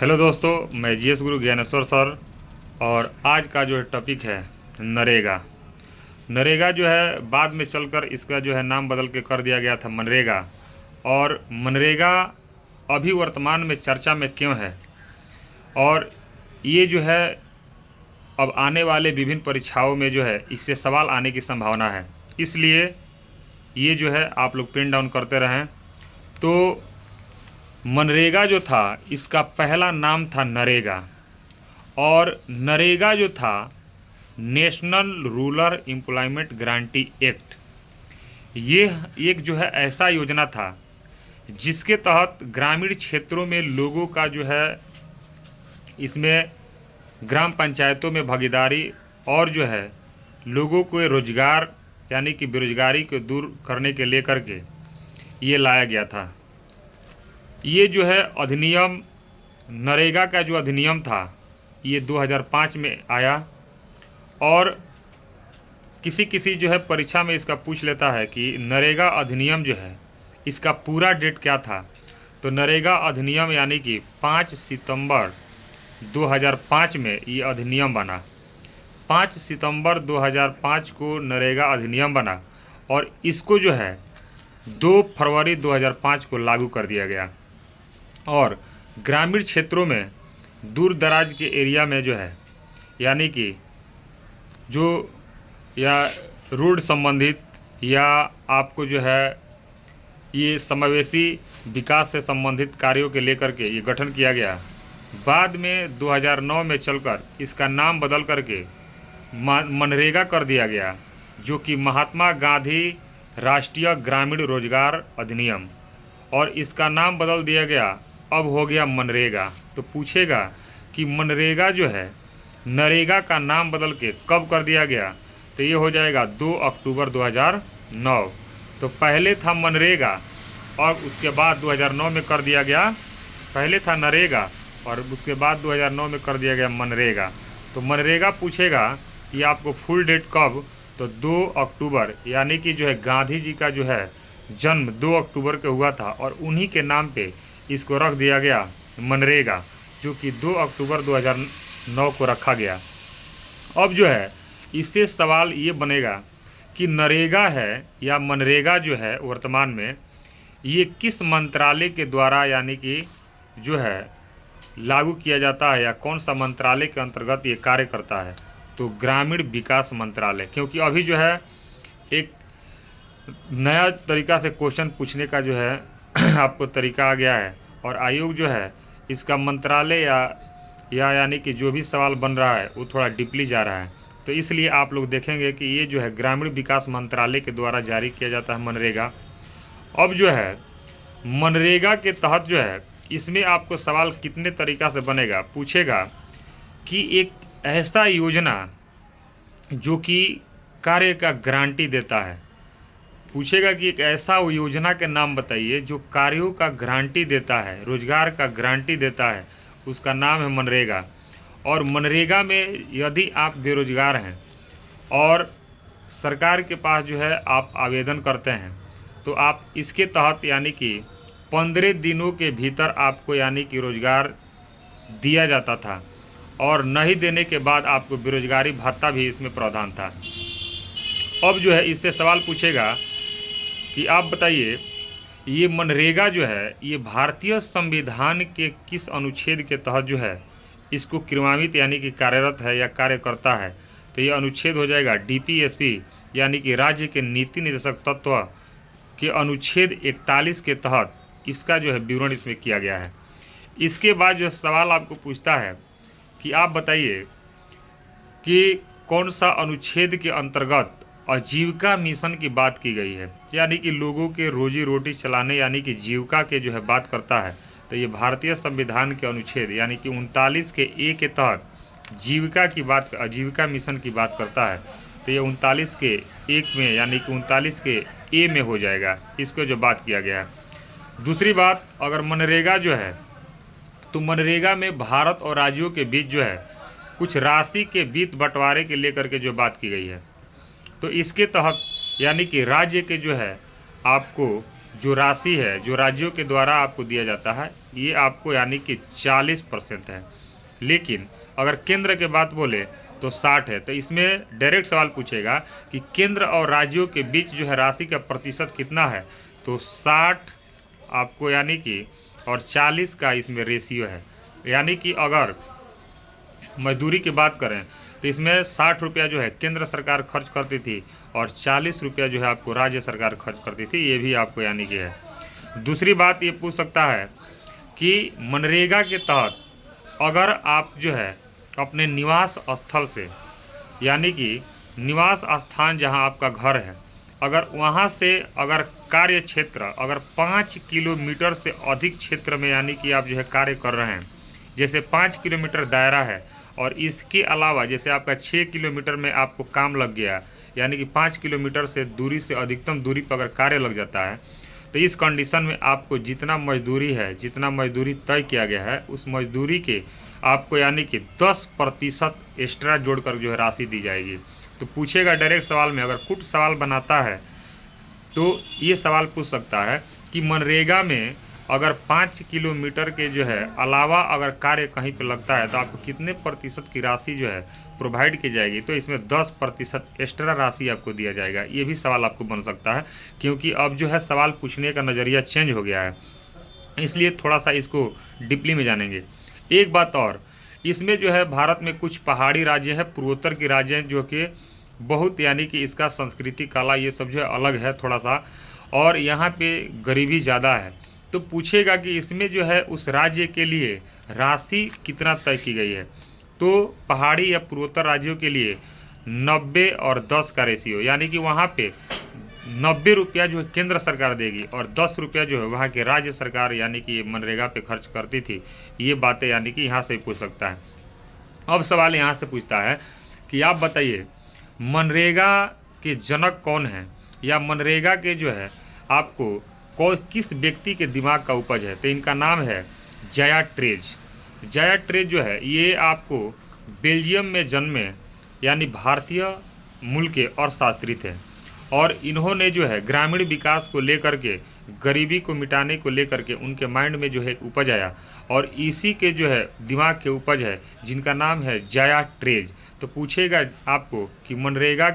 Hello दोस्तों, मैं GS गुरु Dnyaneshwar sir. और आज का जो है टॉपिक है नरेगा। नरेगा जो है बाद में चलकर इसका जो है नाम बदल के कर दिया गया था मनरेगा। और मनरेगा अभी वर्तमान में चर्चा में क्यों है, और ये जो है अब आने वाले विभिन्न परीक्षाओं में जो है इससे सवाल आने की संभावना है। इसलिए ये जो है आप लोग प्रिंट डाउन करते रहें। तो मनरेगा जो था इसका पहला नाम था नरेगा, और नरेगा जो था national rural employment guarantee act, ये एक जो है ऐसा योजना था जिसके तहत ग्रामीण क्षेत्रों में लोगों का जो है इसमें ग्राम पंचायतों में भागीदारी और जो है लोगों को रोजगार यानी कि बेरोजगारी को दूर करने के लेकर के ये लाया गया था। ये जो है अधिनियम नरेगा का जो अधिनियम था ये 2005 में आया। और किसी किसी जो है परीक्षा में इसका पूछ लेता है कि नरेगा अधिनियम जो है इसका पूरा डेट क्या था। तो नरेगा अधिनियम यानी कि 5 सितंबर 2005 में ये अधिनियम बना। 5 सितंबर 2005 को नरेगा अधिनियम बना और इसको जो है 2 फरवरी 2005 को लागू कर दिया गया। और ग्रामीण क्षेत्रों में दूर दराज के एरिया में जो है यानी कि जो या रोड संबंधित या आपको जो है ये समावेशी विकास से संबंधित कार्यों के लेकर के ये गठन किया गया। बाद में 2009 में चलकर इसका नाम बदल करके मनरेगा कर दिया गया, जो कि महात्मा गांधी राष्ट्रीय ग्रामीण रोजगार अधिनियम, और इसका नाम बदल दिया गया, अब हो गया मनरेगा। तो पूछेगा कि मनरेगा जो है नरेगा का नाम बदल के कब कर दिया गया, तो ये हो जाएगा 2 अक्टूबर 2009। तो पहले था मनरेगा और उसके बाद 2009 में कर दिया गया। पहले था नरेगा और उसके बाद 2009 में कर दिया गया मनरेगा। तो मनरेगा पूछेगा कि आपको फुल डेट कब, तो 2 अक्टूबर, यानी कि जो है गांधी जी का जो है जन्म 2 अक्टूबर के हुआ था और उन्हीं के नाम पे इसको रख दिया गया मनरेगा, जो कि 2 अक्टूबर 2009 को रखा गया। अब जो है इससे सवाल ये बनेगा कि नरेगा है या मनरेगा जो है वर्तमान में ये किस मंत्रालय के द्वारा यानी कि जो है लागू किया जाता है, या कौन सा मंत्रालय के अंतर्गत ये कार्य करता है। तो ग्रामीण विकास मंत्रालय, क्योंकि अभी जो है एक नया तरीका से क्वेश्चन पूछने का जो है आपको तरीका आ गया है, और आयोग जो है इसका मंत्रालय या यानी कि जो भी सवाल बन रहा है वो थोड़ा डीपली जा रहा है। तो इसलिए आप लोग देखेंगे कि ये जो है ग्रामीण विकास मंत्रालय के द्वारा जारी किया जाता है मनरेगा। अब जो है मनरेगा के तहत जो है इसमें आपको सवाल कितने तरीका से बनेगा, पूछेगा कि एक ऐसा योजना जो कि कार्य का गारंटी देता है। पूछेगा कि एक ऐसा योजना के नाम बताइए जो कार्यों का गारंटी देता है, रोजगार का गारंटी देता है, उसका नाम है मनरेगा। और मनरेगा में यदि आप बेरोजगार हैं और सरकार के पास जो है आप आवेदन करते हैं, तो आप इसके तहत यानी कि 15 दिनों के भीतर आपको यानी कि रोजगार दिया जाता था, और नहीं देने के बाद आपको बेरोजगारी भत्ता भी इसमें प्रावधान था। अब जो है इससे सवाल पूछेगा कि आप बताइए ये मनरेगा जो है ये भारतीय संविधान के किस अनुच्छेद के तहत जो है इसको क्रियान्वित यानी कि कार्यरत है या कार्य करता है। तो ये अनुच्छेद हो जाएगा डीपीएसपी यानी कि राज्य के नीति निर्देशक तत्व के अनुच्छेद 41 के तहत इसका जो है विवरण इसमें किया गया है। इसके बाद जो सवाल आपको पूछता है कि आप बताइए कि कौन सा अनुच्छेद के अंतर्गत आजीविका मिशन की बात की गई है, यानी कि लोगों के रोजी रोटी चलाने यानी कि जीविका के जो है बात करता है। तो ये भारतीय संविधान के अनुच्छेद यानी कि 39 के ए के तहत जीविका की बात, आजीविका मिशन की बात करता है। तो ये 39 के 1 में यानी कि 39 के ए में हो जाएगा, इसको जो बात किया गया है। दूसरी बात, अगर मनरेगा जो है तो मनरेगा में भारत और राज्यों के बीच जो है कुछ राशि के वित्त बंटवारे के लेकर के जो बात की गई है। तो इसके तहत यानी कि राज्य के जो है आपको जो राशि है जो राज्यों के द्वारा आपको दिया जाता है ये आपको यानी कि 40% है। लेकिन अगर केंद्र के बात बोले तो 60 है। तो इसमें डायरेक्ट सवाल पूछेगा कि केंद्र और राज्यों के बीच जो है राशि का प्रतिशत कितना है, तो 60 आपको यानी कि और 40 का इसमें रेशियो है। यानी कि अगर मजदूरी की बात करें तो इसमें 60 रुपया जो है केंद्र सरकार खर्च करती थी और 40 रुपया जो है आपको राज्य सरकार खर्च करती थी, ये भी आपको यानी कि है। दूसरी बात ये पूछ सकता है कि मनरेगा के तहत अगर आप जो है अपने निवास स्थल से यानी कि निवास स्थान जहां आपका घर है अगर वहां से अगर कार्य क्षेत्र अगर 5 किलोमीटर से अधिक क्षेत्र में यानी कि आप जो है कार्य कर रहे हैं, जैसे 5 किलोमीटर दायरा है और इसके अलावा जैसे आपका 6 किलोमीटर में आपको काम लग गया यानी कि 5 किलोमीटर से दूरी से अधिकतम दूरी पर अगर कार्य लग जाता है तो इस कंडीशन में आपको जितना मजदूरी है जितना मजदूरी तय किया गया है उस मजदूरी के आपको यानी कि 10% एक्स्ट्रा जोड़कर जो है राशि दी जाएगी। तो पूछेगा डायरेक्ट सवाल में, अगर कुछ सवाल बनाता है तो ये सवाल पूछ सकता है कि मनरेगा में अगर 5 किलोमीटर के जो है अलावा अगर कार्य कहीं पे लगता है तो आपको कितने प्रतिशत की राशि जो है प्रोवाइड की जाएगी, तो इसमें 10% एक्स्ट्रा राशि आपको दिया जाएगा। ये भी सवाल आपको बन सकता है क्योंकि अब जो है सवाल पूछने का नज़रिया चेंज हो गया है, इसलिए थोड़ा सा इसको डीपली में जानेंगे। एक बात और, इसमें जो है भारत में कुछ पहाड़ी राज्य हैं, पूर्वोत्तर के राज्य हैं जो कि बहुत यानी कि इसका संस्कृति कला ये सब जो है अलग है थोड़ा सा, और यहाँ पे गरीबी ज़्यादा है। तो पूछेगा कि इसमें जो है उस राज्य के लिए राशि कितना तय की गई है, तो पहाड़ी या पूर्वोत्तर राज्यों के लिए 90 और 10 का रेशियो यानी कि वहाँ पे 90 रुपया जो है केंद्र सरकार देगी और 10 रुपया जो है वहाँ के राज्य सरकार यानी कि मनरेगा पे खर्च करती थी। ये बातें यानी कि यहाँ से पूछ सकता है। अब सवाल यहाँ से पूछता है कि आप बताइए मनरेगा के जनक कौन हैं, या मनरेगा के जो है आपको किस व्यक्ति के दिमाग का उपज है, तो इनका नाम है जाया ट्रेज। जाया ट्रेज जो है ये आपको बेल्जियम में जन्मे यानी भारतीय मूल के अर्थशास्त्री थे और इन्होंने जो है ग्रामीण विकास को लेकर के गरीबी को मिटाने को लेकर के उनके माइंड में जो है उपज आया और इसी के जो है दिमाग के उपज है जिनका नाम है जाया ट्रेज। तो पूछेगा आपको कि मनरेगा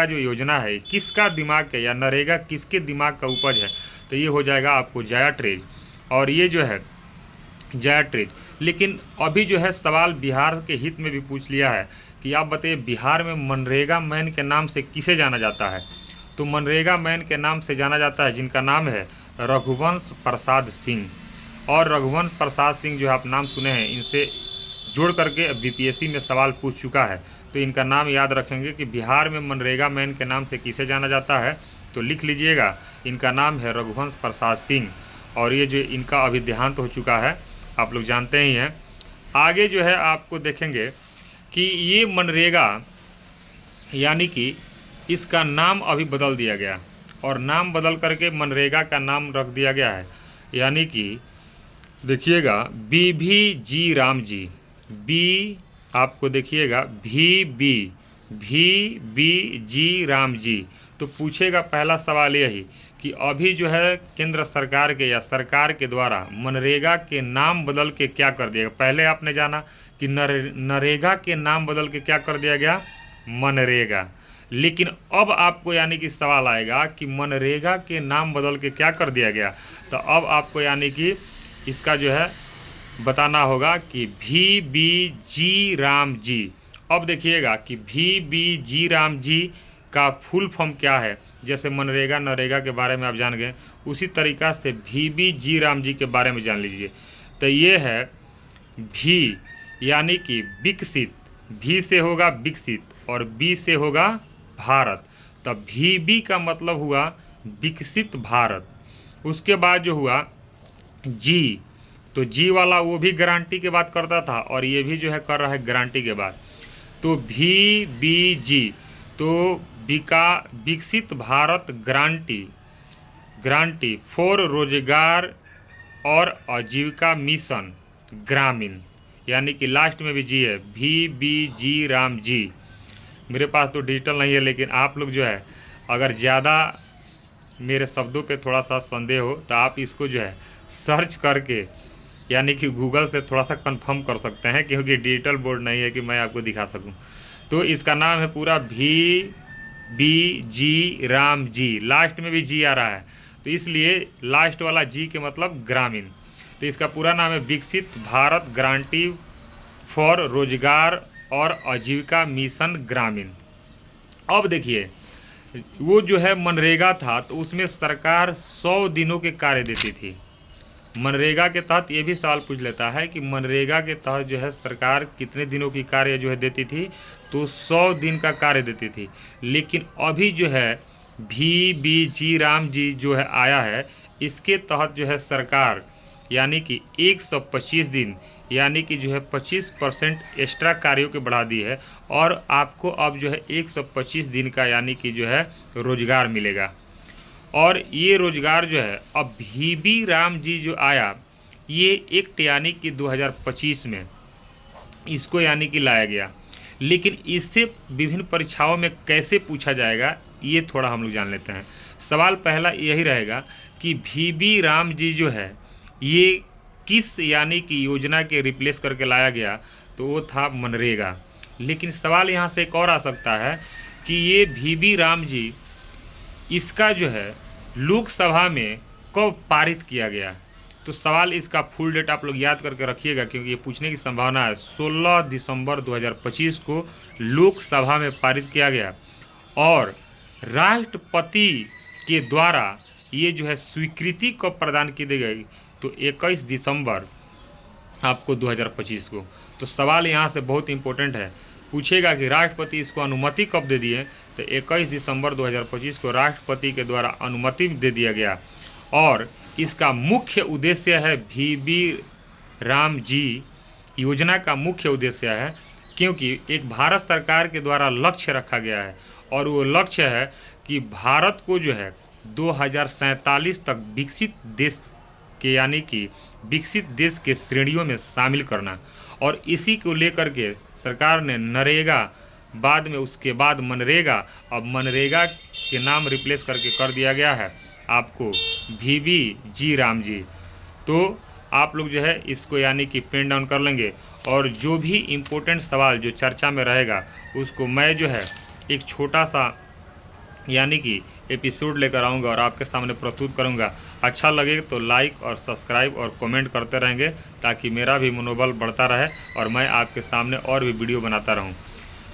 जो योजना है किसका दिमाग है या नरेगा किसके दिमाग का उपज है, तो ये हो जाएगा आपको जाया ट्रेज। और ये जो है जाया ट्रेज, लेकिन अभी जो है सवाल बिहार के हित में भी पूछ लिया है कि आप बताइए बिहार में मनरेगा मैन के नाम से किसे जाना जाता है, तो मनरेगा मैन के नाम से जाना जाता है जिनका नाम है रघुवंश प्रसाद सिंह। और रघुवंश प्रसाद सिंह जो आप नाम सुने हैं इनसे जोड़ करके बीपीएससी में सवाल पूछ चुका है, तो इनका नाम याद रखेंगे कि बिहार में मनरेगा मैन के नाम से किसे जाना जाता है, तो लिख लीजिएगा इनका नाम है रघुवंश प्रसाद सिंह। और ये जो इनका अभी देहांत हो चुका है आप लोग जानते ही हैं। आगे जो है आपको देखेंगे कि ये मनरेगा यानी कि इसका नाम अभी बदल दिया गया और नाम बदल करके मनरेगा का नाम रख दिया गया है, यानी कि देखिएगा BVG राम जी, बी आपको देखिएगा VVG राम जी। तो पूछेगा पहला सवाल यही कि अभी जो है केंद्र सरकार के या सरकार के द्वारा मनरेगा के नाम बदल के क्या कर दिया गया। पहले आपने जाना कि नरेगा के नाम बदल के क्या कर दिया गया, मनरेगा, लेकिन अब आपको यानी कि सवाल आएगा कि मनरेगा के नाम बदल के क्या कर दिया गया, तो अब आपको यानी कि इसका जो है बताना होगा कि VVG राम जी। अब देखिएगा कि VVG राम जी का फुल फॉर्म क्या है, जैसे मनरेगा नरेगा के बारे में आप जान गए उसी तरीका से VVG राम जी के बारे में जान लीजिए। तो ये है भी यानी कि विकसित, भी से होगा विकसित और बी से होगा भारत, तब VV का मतलब हुआ विकसित भारत। उसके बाद जो हुआ जी, तो जी वाला वो भी गारंटी की बात करता था और ये भी जो है कर रहा है गारंटी के बाद, तो VVG तो विकसित भारत गारंटी फॉर रोजगार और आजीविका मिशन ग्रामीण, यानी कि लास्ट में भी जी है, VVG राम जी। मेरे पास तो डिजिटल नहीं है लेकिन आप लोग जो है अगर ज़्यादा मेरे शब्दों पे थोड़ा सा संदेह हो तो आप इसको जो है सर्च करके यानी कि गूगल से थोड़ा सा कंफर्म कर सकते हैं, क्योंकि डिजिटल बोर्ड नहीं है कि मैं आपको दिखा सकूं। तो इसका नाम है पूरा VBG राम जी, लास्ट में भी जी आ रहा है तो इसलिए लास्ट वाला जी के मतलब ग्रामीण। तो इसका पूरा नाम है विकसित भारत गारंटी फॉर रोजगार और आजीविका मिशन ग्रामीण। अब देखिए, वो जो है मनरेगा था तो उसमें सरकार 100 दिनों के कार्य देती थी। मनरेगा के तहत ये भी सवाल पूछ लेता है कि मनरेगा के तहत जो है सरकार कितने दिनों की कार्य जो है देती थी, तो 100 दिन का कार्य देती थी। लेकिन अभी जो है VBG राम जी जो है आया है, इसके तहत जो है सरकार यानी कि 125 दिन यानी कि जो है 25% एक्स्ट्रा कार्यों के बढ़ा दी है, और आपको अब जो है 125 दिन का यानी कि जो है रोजगार मिलेगा। और ये रोजगार जो है अब VB राम जी जो आया, ये एक्ट यानी कि 2025 में इसको यानी कि लाया गया। लेकिन इससे विभिन्न परीक्षाओं में कैसे पूछा जाएगा ये थोड़ा हम लोग जान लेते हैं। सवाल पहला यही रहेगा कि VB राम जी जो है ये किस यानी कि योजना के रिप्लेस करके लाया गया, तो वो था मनरेगा। लेकिन सवाल यहाँ से एक और आ सकता है कि ये VB राम जी इसका जो है लोकसभा में कब पारित किया गया। तो सवाल इसका फुल डेट आप लोग याद करके रखिएगा, क्योंकि ये पूछने की संभावना है। 16 दिसंबर 2025 को लोकसभा में पारित किया गया और राष्ट्रपति के द्वारा ये जो है स्वीकृति कब प्रदान की गई, तो 21 दिसंबर आपको 2025 को। तो सवाल यहाँ से बहुत इंपॉर्टेंट है, पूछेगा कि राष्ट्रपति इसको अनुमति कब दे दिए, तो 21 दिसंबर 2025 को राष्ट्रपति के द्वारा अनुमति दे दिया गया। और इसका मुख्य उद्देश्य है VB राम जी योजना का मुख्य उद्देश्य है, क्योंकि एक भारत सरकार के द्वारा लक्ष्य रखा गया है, और वो लक्ष्य है कि भारत को जो है 2047 तक विकसित देश के यानी कि विकसित देश के श्रेणियों में शामिल करना। और इसी को लेकर के सरकार ने नरेगा, बाद में उसके बाद मनरेगा, अब मनरेगा के नाम रिप्लेस करके कर दिया गया है आपको VBG राम जी। तो आप लोग जो है इसको यानी कि पेन डाउन कर लेंगे, और जो भी इम्पोर्टेंट सवाल जो चर्चा में रहेगा उसको मैं जो है एक छोटा सा यानी कि एपिसोड लेकर आऊँगा और आपके सामने प्रस्तुत करूँगा। अच्छा लगे तो लाइक और सब्सक्राइब और कमेंट करते रहेंगे, ताकि मेरा भी मनोबल बढ़ता रहे और मैं आपके सामने और भी वीडियो बनाता रहूँ।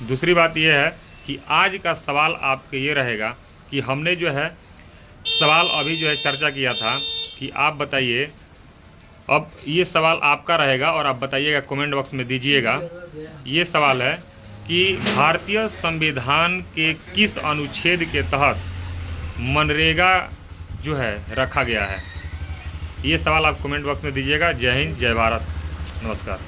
दूसरी बात यह है कि आज का सवाल आपके ये रहेगा कि हमने जो है सवाल अभी जो है चर्चा किया था कि आप बताइए, अब ये सवाल आपका रहेगा और आप बताइएगा, कमेंट बॉक्स में दीजिएगा। ये सवाल है कि भारतीय संविधान के किस अनुच्छेद के तहत मनरेगा जो है रखा गया है। ये सवाल आप कमेंट बॉक्स में दीजिएगा। जय हिंद, जय भारत, नमस्कार।